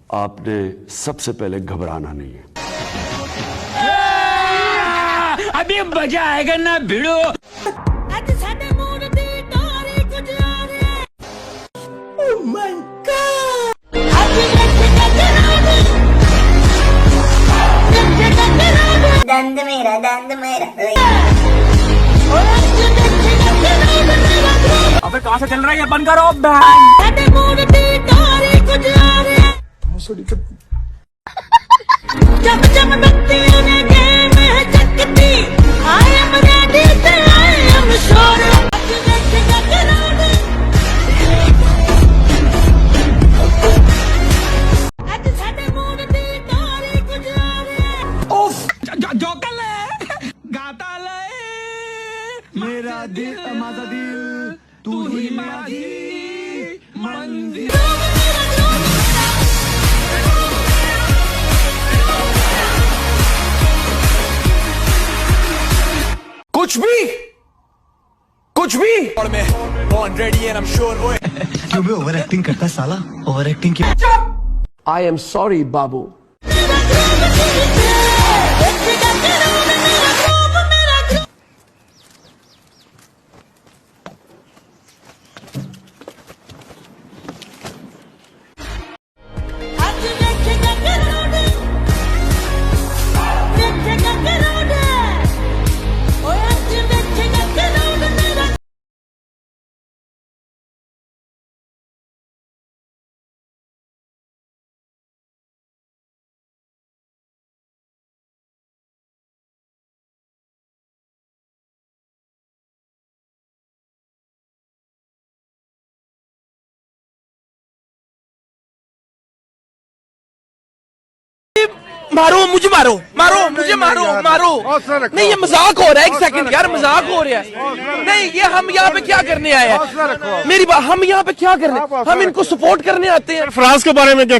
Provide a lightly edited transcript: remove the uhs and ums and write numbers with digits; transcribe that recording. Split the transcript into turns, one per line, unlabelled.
आपने सबसे पहले घबराना नहीं है।
अभी मजा आएगा ना भिड़ो।
दंद मेरा
अबे कहाँ से चल रहा है ये? बंद करो।
जब जब बत्तियों ने गेम है चकती, I am ready to I am sure। आज साडे मूड दी तारी गुजारे।
जो कल गाता ले मेरा दिल तू ही माझी मंदिर।
कुछ भी और मैं born ready and I'm sure।
क्यों भी ओवर एक्टिंग करता साला? ओवर एक्टिंग की
I am sorry बाबू।
मारो मुझे, मुझे मारो। नहीं ये मजाक हो रहा है, एक सेकंड यार, मजाक हो रहा है। नहीं ये हम यहाँ पे क्या करने आए हैं? मेरी बात, हम यहाँ पे क्या करने? हम इनको सपोर्ट करने आते हैं।
फ्रांस के बारे में क्या